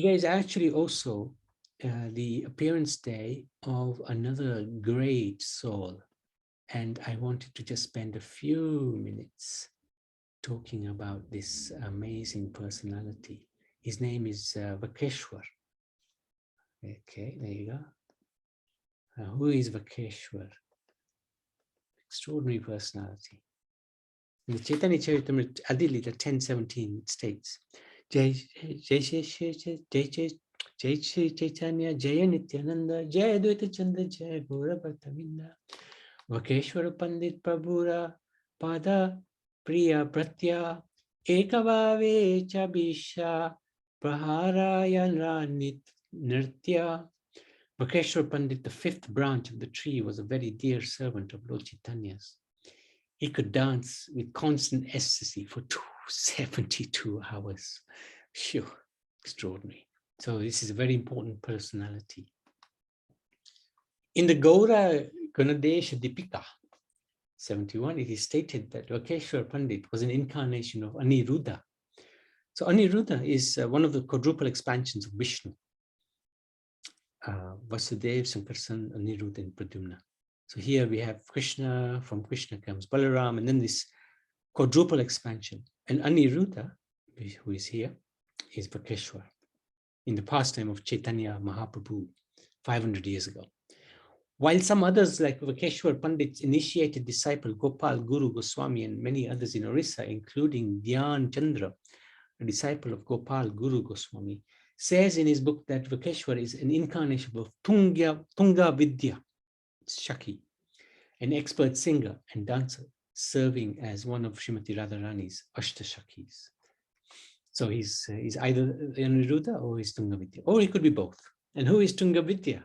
Today is actually also the appearance day of another great soul. And I wanted to just spend a few minutes talking about this amazing personality. His name is Vakresvara. Okay, there you go. Who is Vakresvara? Extraordinary personality. In the Chaitanya Charitamrita, Adilita 10:17 states, Jai Chaitanya, Jaya Nityananda, Jaya Advaita Chanda, Jaya Gaura Bhattavinda, Vakresvara Pandit Prabhura, Pada Priya Pratya, Ekavave Chabisha, Praharayana Nritya. Vakresvara Pandit, the fifth branch of the tree, was a very dear servant of Lord Chaitanya's. He could dance with constant ecstasy for 72 hours. Phew, extraordinary. So this is a very important personality. In the Gaura Ganadesha Dipika 71, it is stated that Vakresvara Pandit was an incarnation of Aniruddha. So Aniruddha is one of the quadruple expansions of Vishnu. Vasudeva, Sankarsan, Aniruddha, and Pradyumna. So here we have Krishna, from Krishna comes Balaram, and then this quadruple expansion. And Aniruddha, who is here, is Vakresvara, in the pastime of Chaitanya Mahaprabhu 500 years ago. While some others like Vakresvara Pandit's initiated disciple Gopal Guru Goswami and many others in Orissa, including Dhyan Chandra, a disciple of Gopal Guru Goswami, says in his book that Vakresvara is an incarnation of Tunga Vidya, Shaki, an expert singer and dancer, serving as one of Srimati Radharani's Ashtashakis. So he's either Aniruddha or he's Tunga Vidya, or he could be both. And who is Tunga Vidya?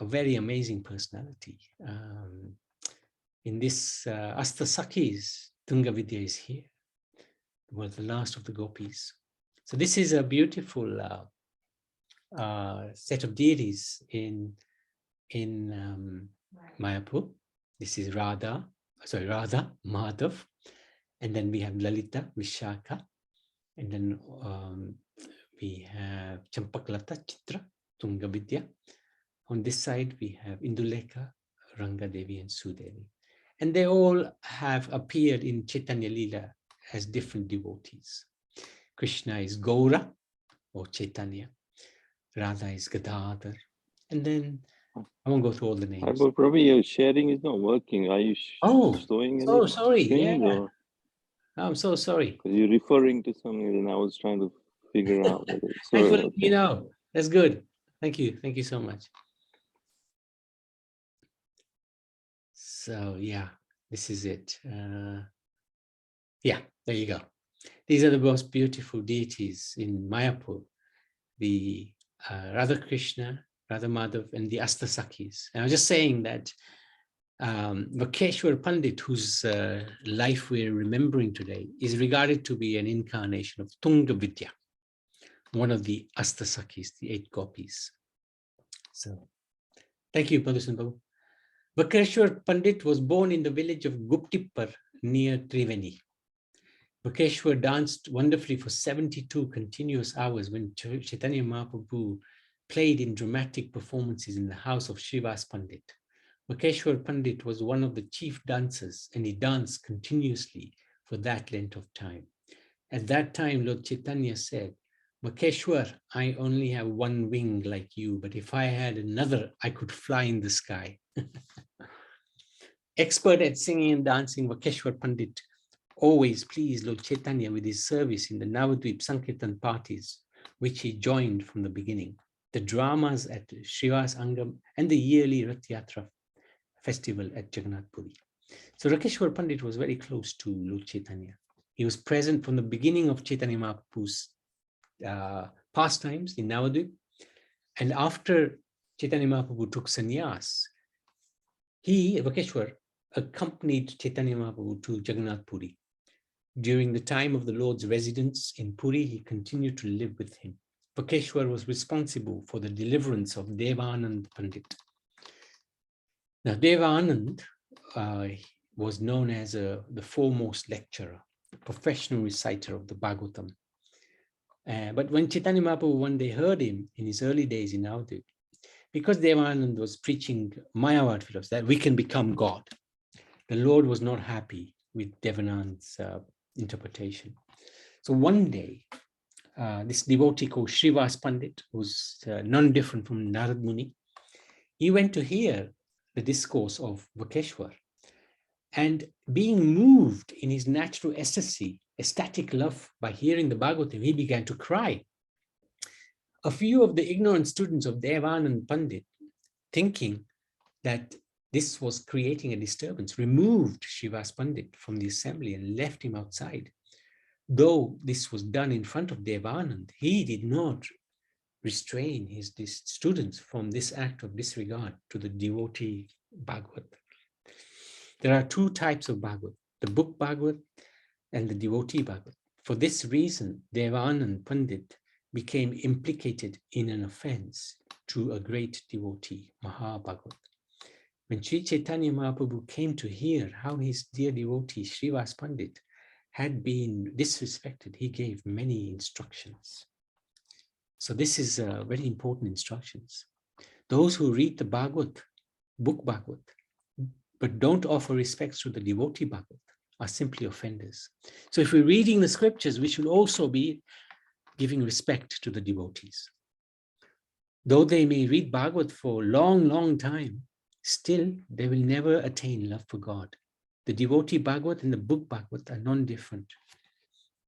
A very amazing personality. In this Astasakis, Tunga Vidya is here. Was the last of the gopis. So this is a beautiful set of deities in Mayapur. This is Radha, Madhav, and then we have Lalita, Vishaka, and then we have Champaklata, Chitra, Tunga Vidya. On this side, we have Indulekha, Rangadevi, and Sudevi. And they all have appeared in Chaitanya Leela as different devotees. Krishna is Gaura, or Chaitanya. Radha is Gadadhar. And then, I won't go through all the names. But probably your sharing is not working. Are you showing so sorry. screens, Yeah. or? I'm so sorry. Because you're referring to something, and I was trying to figure out whether it's Thanks for letting me know. That's good. Thank you. Thank you so much. So yeah, this is it. Yeah, there you go. These are the most beautiful deities in Mayapur, the Radha Krishna, Radha Madhav, and the Astasakis. And I was just saying that Vakresvara Pandit, whose life we're remembering today, is regarded to be an incarnation of Tunga Vidya, one of the Astasakis, the 8 gopis. So, thank you, Madhusan Babu. Vakresvara Pandit was born in the village of Guptippar near Triveni. Vakresvara danced wonderfully for 72 continuous hours when Chaitanya Mahaprabhu played in dramatic performances in the house of Srivas Pandit. Vakresvara Pandit was one of the chief dancers, and he danced continuously for that length of time. At that time, Lord Chaitanya said, Vakresvara, I only have one wing like you, but if I had another, I could fly in the sky. Expert at singing and dancing, Vakresvara Pandit always pleased Lord Chaitanya with his service in the Navadvip Sankirtan parties, which he joined from the beginning, the dramas at Srivas Angam, and the yearly Rath Yatra festival at Jagannath Puri. So Vakresvara Pandit was very close to Lord Chaitanya. He was present from the beginning of Chaitanya Mahaprabhu's pastimes in Navadvip, and after Chaitanya Mahaprabhu took sannyas, Vakresvara, accompanied Chaitanya Mahaprabhu to Jagannath Puri. During the time of the Lord's residence in Puri, he continued to live with him. Vakresvara was responsible for the deliverance of Devanand Pandit. Now, Devanand was known as the foremost lecturer, a professional reciter of the Bhagavatam. But when Chaitanya Mahaprabhu one day heard him in his early days in Navadvip, because Devanand was preaching Mayavad philosophy, that we can become God, the Lord was not happy with Devanand's interpretation. So one day, this devotee called Srivas Pandit, who's none different from Narad Muni, he went to hear the discourse of Vakresvara, and being moved in his natural ecstasy, ecstatic love by hearing the Bhagavatam, he began to cry. A few of the ignorant students of Devanand Pandit, thinking that this was creating a disturbance, removed Srivas Pandit from the assembly and left him outside. Though this was done in front of Devanand, he did not restrain his students from this act of disregard to the devotee Bhagavat. There are two types of Bhagavat, the book Bhagavat and the devotee Bhagavat. For this reason, Devanand Pandit became implicated in an offense to a great devotee, Mahabhagavat. When Sri Chaitanya Mahaprabhu came to hear how his dear devotee Srivas Pandit had been disrespected, he gave many instructions. So this is very important instructions. Those who read the Bhagavat, book Bhagavat, but don't offer respects to the devotee Bhagavat are simply offenders. So if we're reading the scriptures, we should also be giving respect to the devotees. Though they may read Bhagavat for a long, long time, still they will never attain love for God. The devotee Bhagavat and the book Bhagavat are non-different.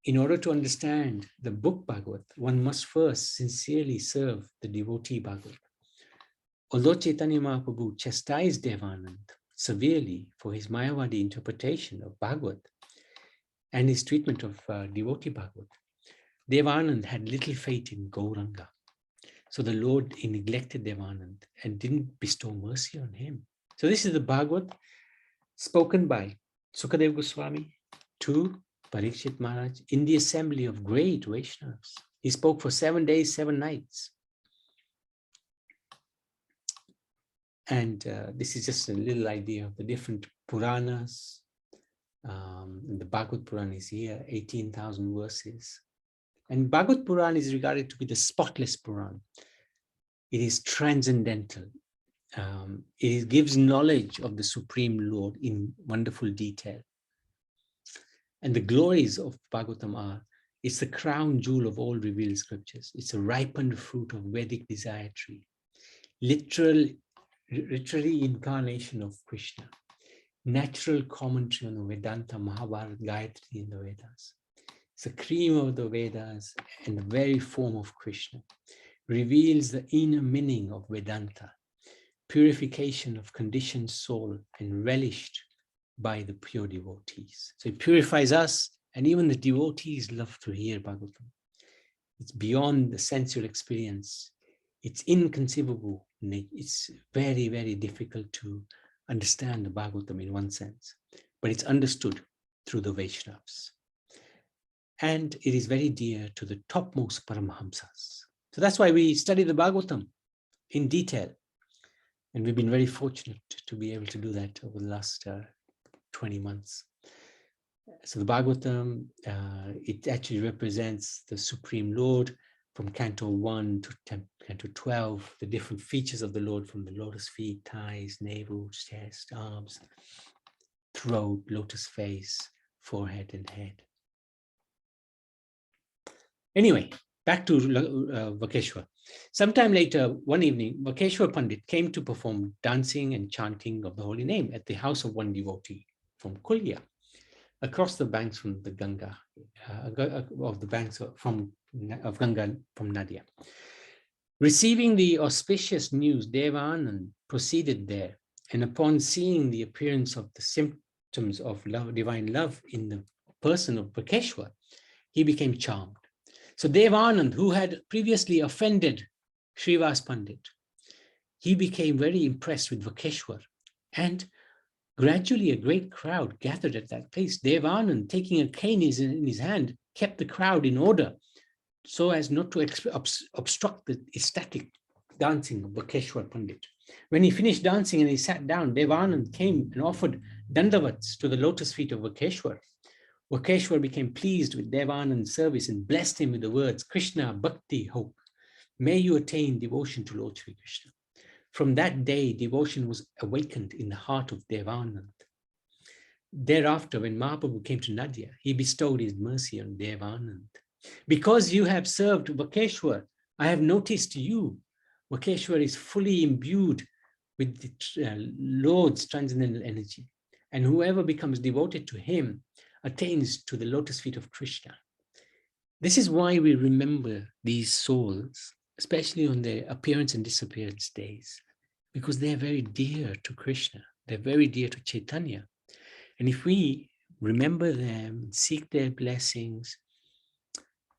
In order to understand the book Bhagavat, one must first sincerely serve the devotee Bhagavat. Although Chaitanya Mahaprabhu chastised Devanand severely for his Mayavadi interpretation of Bhagavat and his treatment of devotee Bhagavat, Devanand had little faith in Gauranga. So the Lord neglected Devanand and didn't bestow mercy on him. So this is the Bhagavat spoken by Sukadev Goswami to Parikshit Maharaj in the assembly of great Vaishnavas. He spoke for 7 days, 7 nights. And this is just a little idea of the different Puranas. The Bhagavad Purana is here, 18,000 verses. And Bhagavad Purana is regarded to be the spotless Purana. It is transcendental. It gives knowledge of the Supreme Lord in wonderful detail. And the glories of Bhagavatam are, it's the crown jewel of all revealed scriptures. It's a ripened fruit of Vedic desire tree. Literally incarnation of Krishna. Natural commentary on the Vedanta, Mahabharata, Gayatri in the Vedas. It's the cream of the Vedas and the very form of Krishna. Reveals the inner meaning of Vedanta. Purification of conditioned soul and relished by the pure devotees. So it purifies us, and even the devotees love to hear Bhagavatam. It's beyond the sensual experience. It's inconceivable. It's very, very difficult to understand the Bhagavatam in one sense, but it's understood through the Vaishnavas. And it is very dear to the topmost Paramahamsas. So that's why we study the Bhagavatam in detail. And we've been very fortunate to be able to do that over the last 20 months. So the Bhagavatam, it actually represents the Supreme Lord from Canto 1 to Canto 12, the different features of the Lord from the lotus feet, thighs, navel, chest, arms, throat, lotus face, forehead, and head. Anyway, back to Vakresvara. Sometime later, one evening, Vakresvara Pandit came to perform dancing and chanting of the holy name at the house of one devotee from Kulya, across the banks from the Ganga, of Ganga from Nadia. Receiving the auspicious news, Devanand proceeded there, and upon seeing the appearance of the symptoms of love, divine love in the person of Vakresvara, he became charmed. So Devanand, who had previously offended Srivas Pandit, he became very impressed with Vakresvara, and gradually a great crowd gathered at that place. Devanand, taking a cane in his hand, kept the crowd in order so as not to obstruct the ecstatic dancing of Vakresvara Pandit. When he finished dancing and he sat down, Devanand came and offered dandavats to the lotus feet of Vakresvara. Vakeshwar became pleased with Devanand's service and blessed him with the words, Krishna, Bhakti, hope. May you attain devotion to Lord Sri Krishna. From that day, devotion was awakened in the heart of Devanand. Thereafter, when Mahaprabhu came to Nadia, he bestowed his mercy on Devanand. Because you have served Vakeshwar, I have noticed you. Vakeshwar is fully imbued with the Lord's transcendental energy. And whoever becomes devoted to him attains to the lotus feet of Krishna. This is why we remember these souls, especially on their appearance and disappearance days, because they're very dear to Krishna. They're very dear to Chaitanya. And if we remember them, seek their blessings,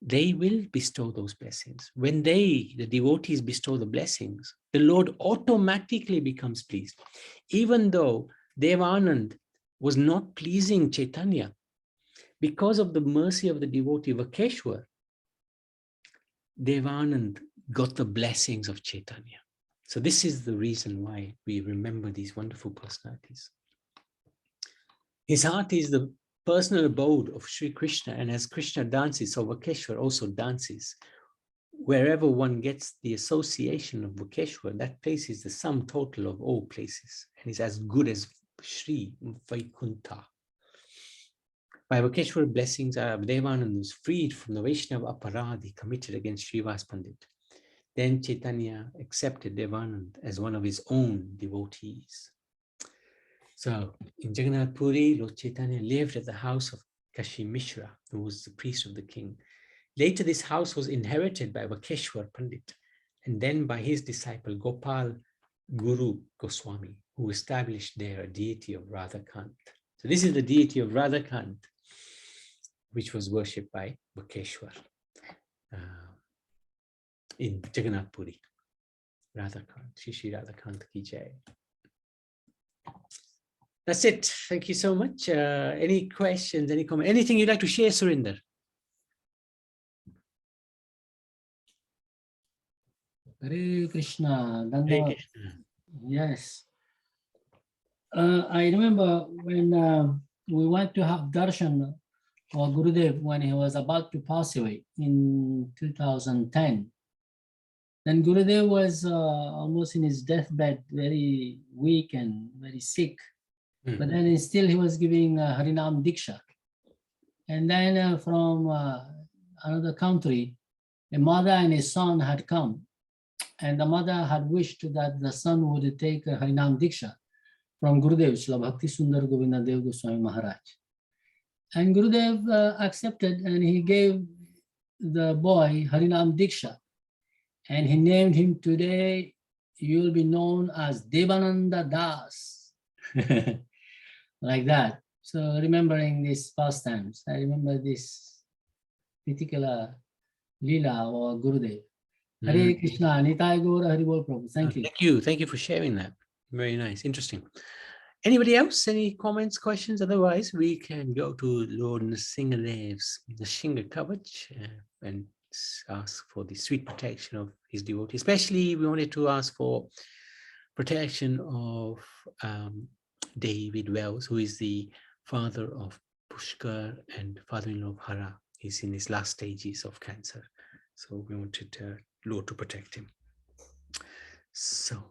they will bestow those blessings. When the devotees bestow the blessings, the Lord automatically becomes pleased. Even though Devanand was not pleasing Chaitanya, because of the mercy of the devotee Vakeshwar, Devanand got the blessings of Chaitanya. So this is the reason why we remember these wonderful personalities. His heart is the personal abode of Sri Krishna, and as Krishna dances, so Vakeshwar also dances. Wherever one gets the association of Vakeshwar, that place is the sum total of all places, and is as good as Sri Vaikuntha. By Vakeshwar blessings, Devanand was freed from the Vaishnava aparadhi committed against Srivas Pandit. Then Chaitanya accepted Devanand as one of his own devotees. So in Jagannath Puri, Lord Chaitanya lived at the house of Kashi Mishra, who was the priest of the king. Later, this house was inherited by Vakeshwar Pandit, and then by his disciple Gopal Guru Goswami, who established there a deity of Radhakant. So this is the deity of Radhakant, which was worshipped by Vakeshwar in Jagannath Puri. Radhakant, Shri Radhakant ki jai. That's it. Thank you so much. Any questions, any comments, anything you'd like to share, Surinder? Hare Krishna. Hare Krishna. Yes. I remember when we went to have darshan for Gurudev when he was about to pass away in 2010. Then Gurudev was almost in his deathbed, very weak and very sick. But then still he was giving Harinam Diksha. And then from another country, a mother and a son had come. And the mother had wished that the son would take Harinam Diksha from Gurudev, Srila Bhakti Sundar Govinda Dev Goswami Maharaj. And Gurudev accepted, and he gave the boy Harinam Diksha. And he named him, today you will be known as Devananda Das. Like that. So remembering these pastimes, I remember this particular Leela or Gurudev. Hare Krishna, Nitai Gaura Hari Bol Prabhu. Thank you. Thank you. Thank you for sharing that. Very nice. Interesting. Anybody else? Any comments, questions? Otherwise, we can go to Lord Nrsingadev's Nashinga Kavach and ask for the sweet protection of his devotee. Especially, we wanted to ask for protection of David Wells, who is the father of Pushkar and father-in-law of Hara. He's in his last stages of cancer. So we wanted Lord to protect him. So,